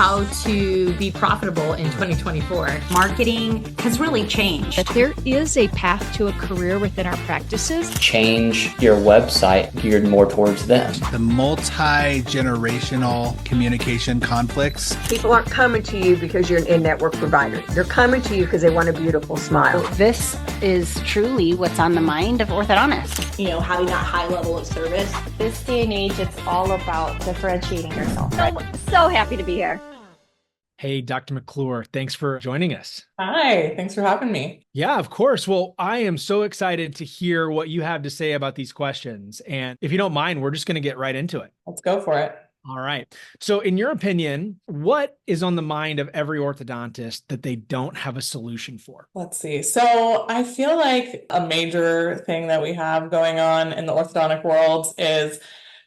how to be profitable in 2024. Marketing has really changed. That there is a path to a career within our practices. Change your website geared more towards them. The multi-generational communication conflicts. People aren't coming to you because you're an in-network provider. They're coming to you because they want a beautiful smile. This is truly what's on the mind of orthodontists. You know, having that high level of service. This day and age, it's all about differentiating yourself. So happy to be here. Hey, Dr. McClure, thanks for joining us. Hi, thanks for having me. Yeah, of course. Well, I am so excited to hear what you have to say about these questions. And if you don't mind, we're just going to get right into it. Let's go for it. All right. So in your opinion, what is on the mind of every orthodontist that they don't have a solution for? Let's see. So I feel like a major thing that we have going on in the orthodontic world is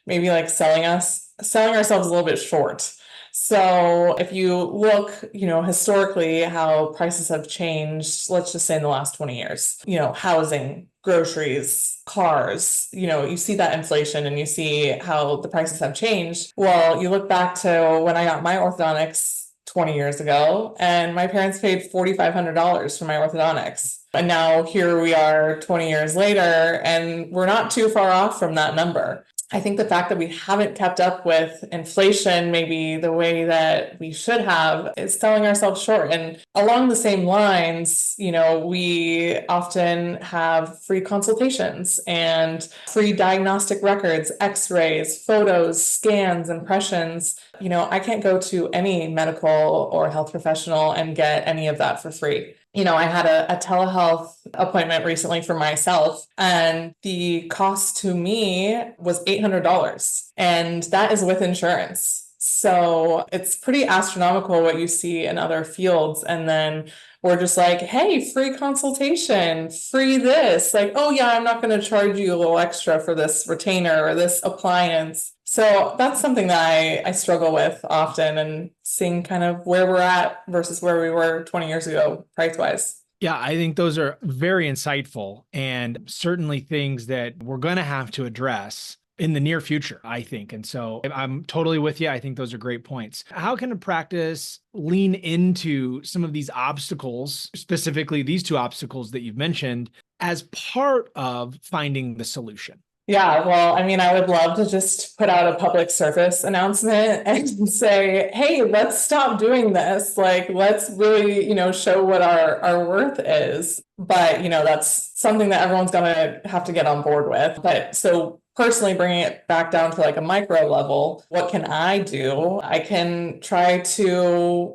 maybe like selling ourselves a little bit short. So if you look, historically how prices have changed, let's just say in the last 20 years, housing, groceries, cars, you see that inflation and you see how the prices have changed. Well, you look back to when I got my orthodontics 20 years ago and my parents paid $4,500 for my orthodontics. And now here we are 20 years later and we're not too far off from that number. I think the fact that we haven't kept up with inflation maybe the way that we should have is selling ourselves short. And along the same lines, we often have free consultations and free diagnostic records, x-rays, photos, scans, impressions. I can't go to any medical or health professional and get any of that for free. I had a telehealth appointment recently for myself, and the cost to me was $800, and that is with insurance. So it's pretty astronomical what you see in other fields. And then we're just like, hey, free consultation, free this. Like, oh yeah, I'm not going to charge you a little extra for this retainer or this appliance. So that's something that I struggle with often, and seeing kind of where we're at versus where we were 20 years ago, price-wise. Yeah, I think those are very insightful and certainly things that we're going to have to address in the near future, I think. And so I'm totally with you. I think those are great points. How can a practice lean into some of these obstacles, specifically these two obstacles that you've mentioned, as part of finding the solution? Yeah, well, I would love to just put out a public service announcement and say, hey, let's stop doing this. Like, let's really, show what our worth is. But, that's something that everyone's going to have to get on board with. But so personally bringing it back down to like a micro level, what can I do? I can try to,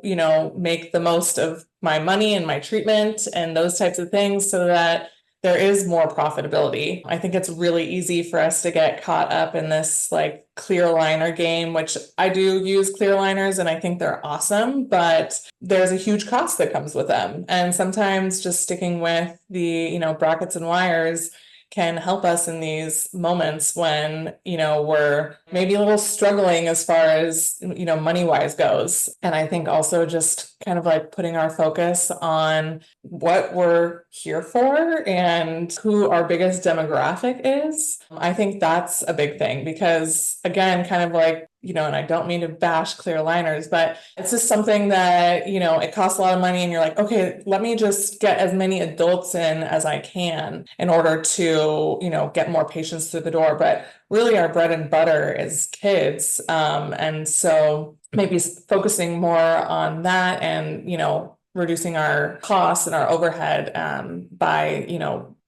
make the most of my money and my treatment and those types of things so that there is more profitability. I think it's really easy for us to get caught up in this like clear aligner game, which I do use clear aligners and I think they're awesome, but there's a huge cost that comes with them. And sometimes just sticking with the, brackets and wires can help us in these moments when, we're maybe a little struggling as far as, money-wise goes. And I think also just kind of like putting our focus on what we're here for and who our biggest demographic is. I think that's a big thing because, again, kind of like, and I don't mean to bash clear aligners, but it's just something that, it costs a lot of money and you're like, okay, let me just get as many adults in as I can in order to, get more patients through the door. But really our bread and butter is kids. And so maybe focusing more on that and, reducing our costs and our overhead by,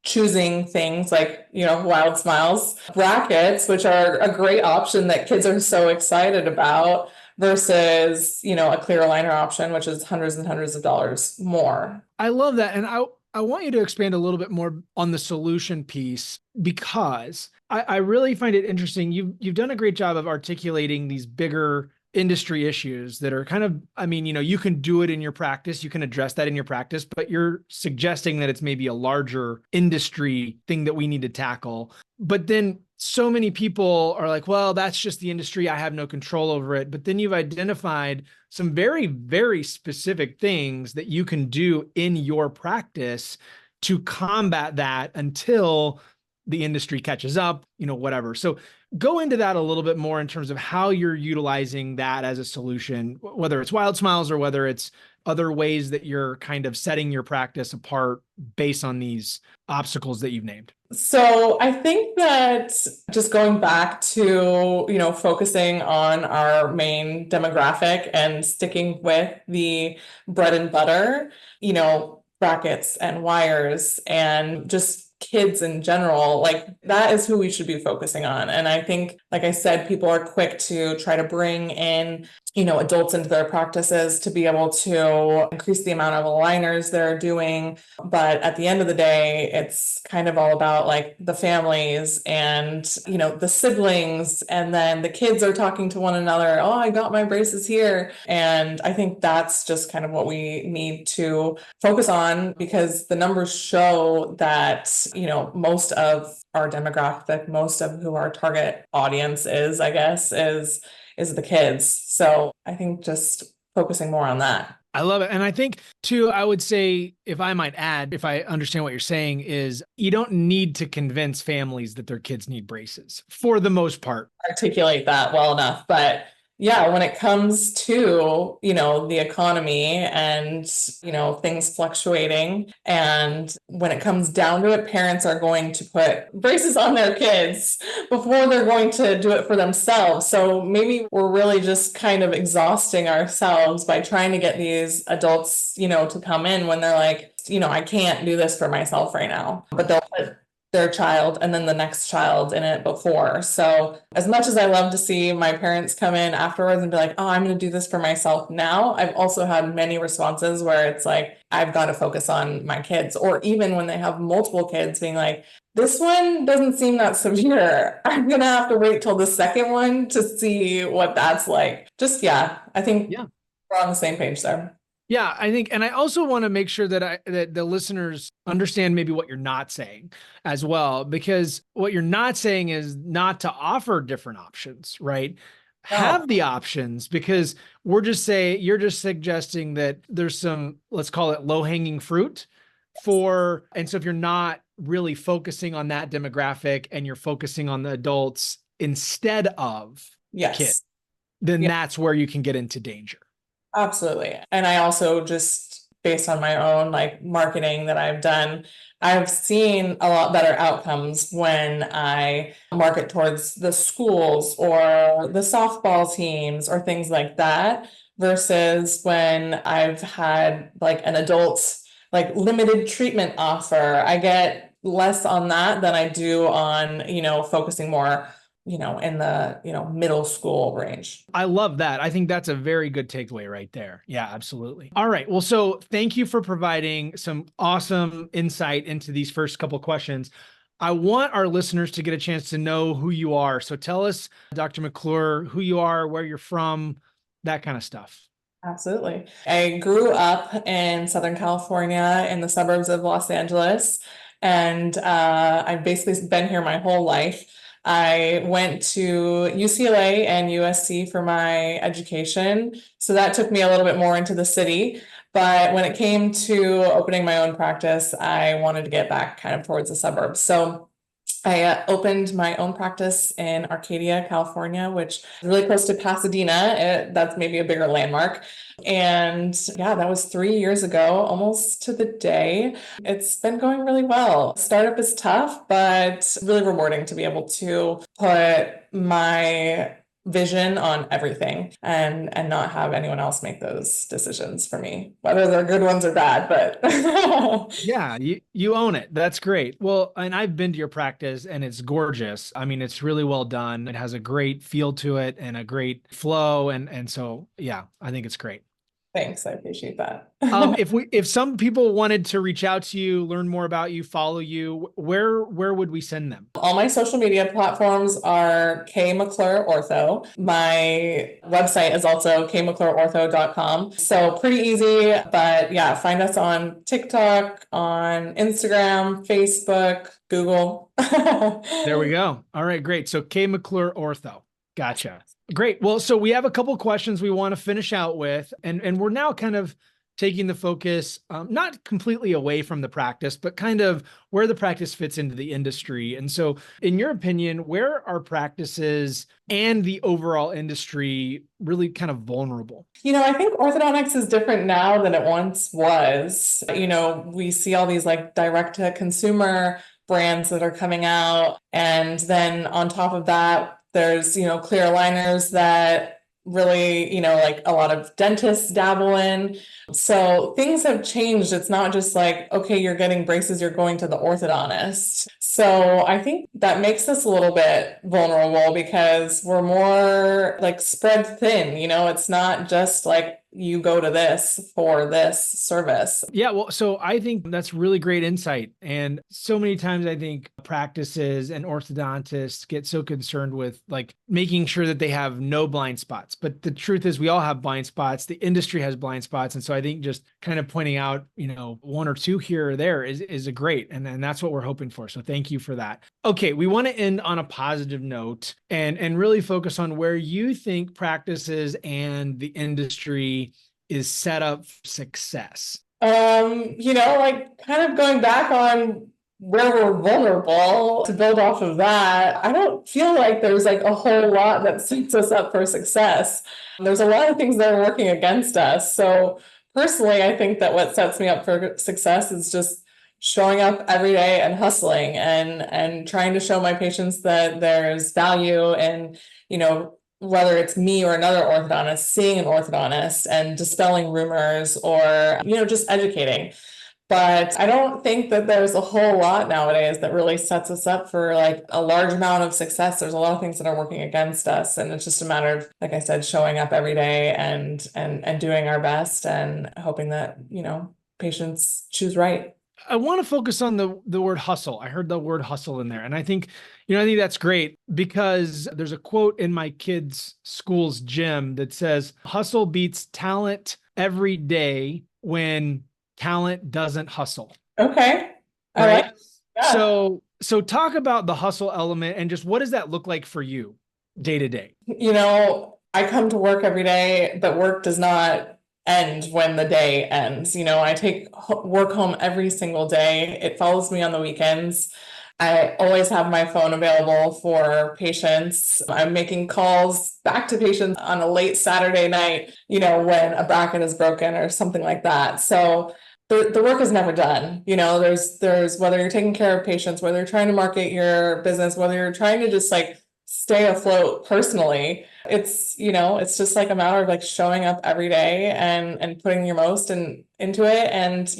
choosing things like, WildSmiles brackets, which are a great option that kids are so excited about versus, a clear aligner option, which is hundreds and hundreds of dollars more. I love that. And I want you to expand a little bit more on the solution piece, because I really find it interesting. You've done a great job of articulating these bigger industry issues that are kind of, you can do it in your practice, you can address that in your practice, but you're suggesting that it's maybe a larger industry thing that we need to tackle. But then so many people are like, well, that's just the industry, I have no control over it. But then you've identified some very, very specific things that you can do in your practice to combat that until the industry catches up, whatever. So go into that a little bit more in terms of how you're utilizing that as a solution, whether it's WildSmiles or whether it's other ways that you're kind of setting your practice apart based on these obstacles that you've named. So I think that just going back to, focusing on our main demographic and sticking with the bread and butter, brackets and wires and just kids in general, like that is who we should be focusing on. And I think, like I said, people are quick to try to bring in, adults into their practices to be able to increase the amount of aligners they're doing. But at the end of the day, it's kind of all about like the families and, the siblings, and then the kids are talking to one another. Oh, I got my braces here. And I think that's just kind of what we need to focus on, because the numbers show that, most of our demographic, most of who our target audience is, I guess, is the kids. So I think just focusing more on that. I love it. And I think too, I would say, if I might add, if I understand what you're saying, is you don't need to convince families that their kids need braces for the most part. Articulate that well enough. But yeah, when it comes to, the economy and, things fluctuating, and when it comes down to it, parents are going to put braces on their kids before they're going to do it for themselves. So maybe we're really just kind of exhausting ourselves by trying to get these adults, to come in when they're like, I can't do this for myself right now, but they'll put their child and then the next child in it before. So as much as I love to see my parents come in afterwards and be like, oh, I'm going to do this for myself now, I've also had many responses where it's like, I've got to focus on my kids. Or even when they have multiple kids, being like, this one doesn't seem that severe. I'm going to have to wait till the second one to see what that's like. I think we're on the same page there. Yeah, I think, and I also want to make sure that that the listeners understand maybe what you're not saying as well, because what you're not saying is not to offer different options, right? No. Have the options, because you're just suggesting that there's some, let's call it low-hanging fruit and so if you're not really focusing on that demographic and you're focusing on the adults instead of kids, then that's where you can get into danger. Absolutely. And I also just, based on my own marketing that I've done, I've seen a lot better outcomes when I market towards the schools or the softball teams or things like that, versus when I've had an adult limited treatment offer. I get less on that than I do on, focusing more in the, middle school range. I love that. I think that's a very good takeaway right there. Yeah, absolutely. All right. Well, so thank you for providing some awesome insight into these first couple of questions. I want our listeners to get a chance to know who you are. So tell us, Dr. McClure, who you are, where you're from, that kind of stuff. Absolutely. I grew up in Southern California in the suburbs of Los Angeles, and I've basically been here my whole life. I went to UCLA and USC for my education, so that took me a little bit more into the city. But when it came to opening my own practice, I wanted to get back kind of towards the suburbs. So I opened my own practice in Arcadia, California, which is really close to Pasadena. That's maybe a bigger landmark. And that was 3 years ago, almost to the day. It's been going really well. Startup is tough, but really rewarding to be able to put my vision on everything and not have anyone else make those decisions for me, whether they're good ones or bad, but yeah, you own it. That's great. Well, and I've been to your practice and it's gorgeous. I mean, it's really well done. It has a great feel to it and a great flow. And so, yeah, I think it's great. Thanks. I appreciate that. If some people wanted to reach out to you, learn more about you, follow you, where would we send them? All my social media platforms are McClure Ortho. My website is also mcclureortho.com. So pretty easy, but yeah, find us on TikTok, on Instagram, Facebook, Google. There we go. All right, great. So McClure Ortho. Gotcha. Great. Well, so we have a couple questions we want to finish out with, and we're now kind of taking the focus, not completely away from the practice, but kind of where the practice fits into the industry. And so in your opinion, where are practices and the overall industry really kind of vulnerable? I think orthodontics is different now than it once was. We see all these like direct to consumer brands that are coming out. And then on top of that, there's, clear aligners that really, like a lot of dentists dabble in. So things have changed. It's not just like, okay, you're getting braces, you're going to the orthodontist. So I think that makes us a little bit vulnerable because we're more like spread thin, it's not just like you go to this for this service. Yeah, well, so I think that's really great insight. And so many times I think practices and orthodontists get so concerned with like making sure that they have no blind spots. But the truth is we all have blind spots. The industry has blind spots. And so I think just kind of pointing out, one or two here or there is a great. And that's what we're hoping for. So thank you for that. Okay, we want to end on a positive note and really focus on where you think practices and the industry is set up for success. Like kind of going back on where we're vulnerable to build off of that, I don't feel like there's like a whole lot that sets us up for success. There's a lot of things that are working against us. So personally, I think that what sets me up for success is just showing up every day and hustling and trying to show my patients that there's value in, whether it's me or another orthodontist, seeing an orthodontist and dispelling rumors or, just educating. But I don't think that there's a whole lot nowadays that really sets us up for like a large amount of success. There's a lot of things that are working against us. And it's just a matter of, like I said, showing up every day and doing our best and hoping that, patients choose right. I want to focus on the word hustle. I heard the word hustle in there. And I think, I think that's great because there's a quote in my kids' school's gym that says, hustle beats talent every day when talent doesn't hustle. Okay. All right. Yeah. So talk about the hustle element and just what does that look like for you day to day? I come to work every day, but work does not end when the day ends. I take work home every single day. It follows me on the weekends. I always have my phone available for patients. I'm making calls back to patients on a late Saturday night, when a bracket is broken or something like that. So the work is never done. There's whether you're taking care of patients, whether you're trying to market your business, whether you're trying to just like stay afloat personally. It's just like a matter of like showing up every day and putting your most into it. And,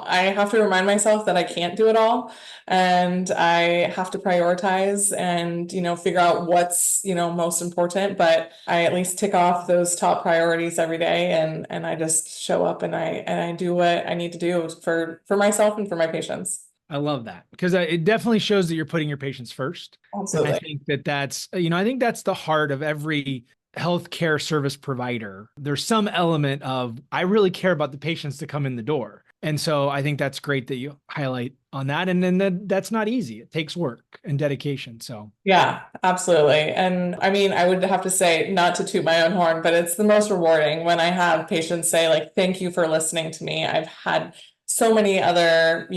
I have to remind myself that I can't do it all. And I have to prioritize and, figure out what's, most important. But I at least tick off those top priorities every day. And I just show up and I do what I need to do for myself and for my patients. I love that because it definitely shows that you're putting your patients first. Absolutely. And I think that's, I think that's the heart of every healthcare service provider. There's some element of, I really care about the patients that come in the door. And so I think that's great that you highlight on that. And then that's not easy. It takes work and dedication. So yeah, absolutely. And I mean, I would have to say, not to toot my own horn, but it's the most rewarding when I have patients say like, thank you for listening to me. I've had so many other,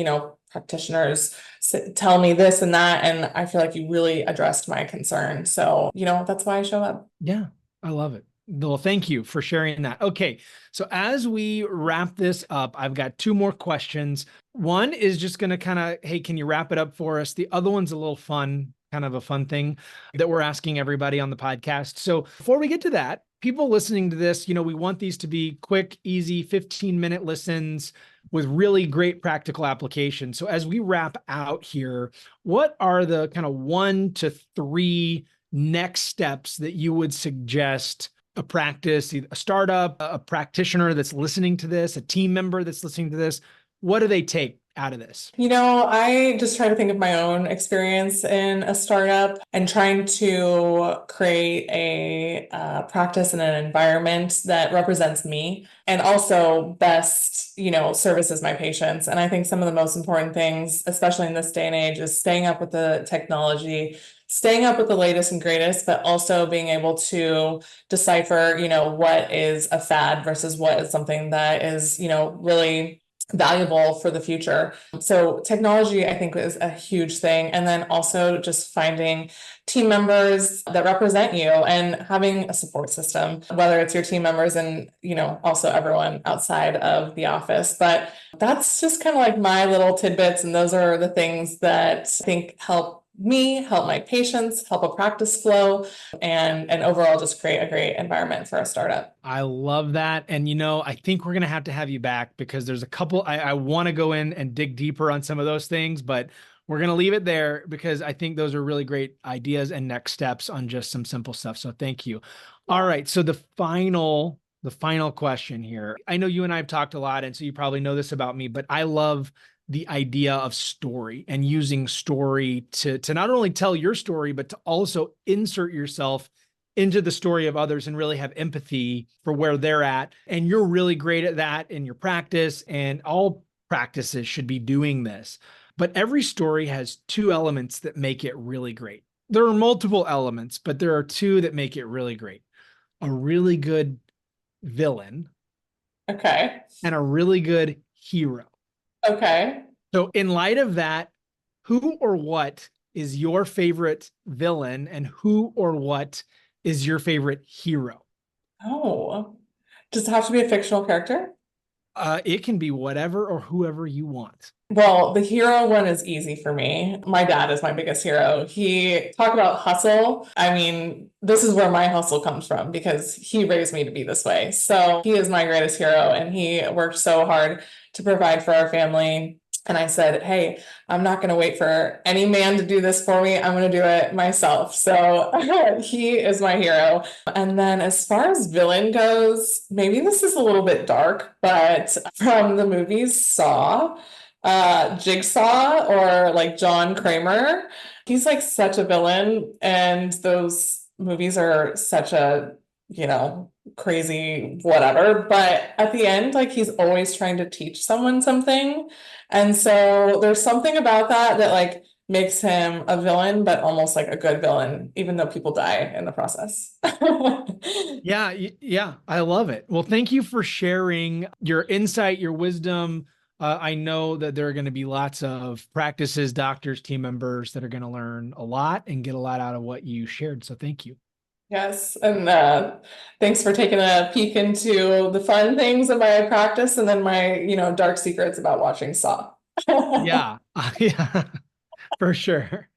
practitioners tell me this and that, and I feel like you really addressed my concern. So, that's why I show up. Yeah, I love it. Well, thank you for sharing that. Okay, so as we wrap this up, I've got two more questions. One is just going to kind of, hey, can you wrap it up for us? The other one's a little fun, kind of a fun thing that we're asking everybody on the podcast. So before we get to that, people listening to this, we want these to be quick, easy, 15-minute listens with really great practical application. So as we wrap out here, what are the kind of 1 to 3 next steps that you would suggest a practice, a startup, a practitioner that's listening to this, a team member that's listening to this? What do they take out of this? I just try to think of my own experience in a startup and trying to create a practice and an environment that represents me and also best, services my patients. And I think some of the most important things, especially in this day and age, is staying up with the technology, staying up with the latest and greatest, but also being able to decipher, what is a fad versus what is something that is, really valuable for the future. So technology, I think, is a huge thing. And then also just finding team members that represent you and having a support system, whether it's your team members and, also everyone outside of the office. But that's just kind of like my little tidbits. And those are the things that I think help me, help my patients, help a practice flow, and overall just create a great environment for a startup. I love that. And, I think we're going to have you back because there's a couple, I want to go in and dig deeper on some of those things, but we're going to leave it there because I think those are really great ideas and next steps on just some simple stuff. So thank you. All right. So the final question here, I know you and I have talked a lot, and so you probably know this about me, but I love the idea of story and using story to not only tell your story, but to also insert yourself into the story of others and really have empathy for where they're at. And you're really great at that in your practice, and all practices should be doing this. But every story has two elements that make it really great. There are multiple elements, but there are two that make it really great. A really good villain. Okay. And a really good hero. Okay. So in light of that, who or what is your favorite villain and who or what is your favorite hero? Oh, does it have to be a fictional character? It can be whatever or whoever you want. Well, the hero one is easy for me. My dad is my biggest hero. Talk about hustle. I mean, this is where my hustle comes from because he raised me to be this way. So he is my greatest hero, and he worked so hard to provide for our family. And I said, hey, I'm not going to wait for any man to do this for me. I'm going to do it myself. So he is my hero. And then as far as villain goes, maybe this is a little bit dark, but from the movies Saw, Jigsaw, or like John Kramer, he's like such a villain. And those movies are such a, crazy whatever. But at the end, like, he's always trying to teach someone something. And so there's something about that like makes him a villain, but almost like a good villain, even though people die in the process. Yeah, I love it. Well, thank you for sharing your insight, your wisdom. I know that there are going to be lots of practices, doctors, team members that are going to learn a lot and get a lot out of what you shared. So thank you. Yes. And thanks for taking a peek into the fun things of my practice and then my, dark secrets about watching Saw. Yeah, for sure.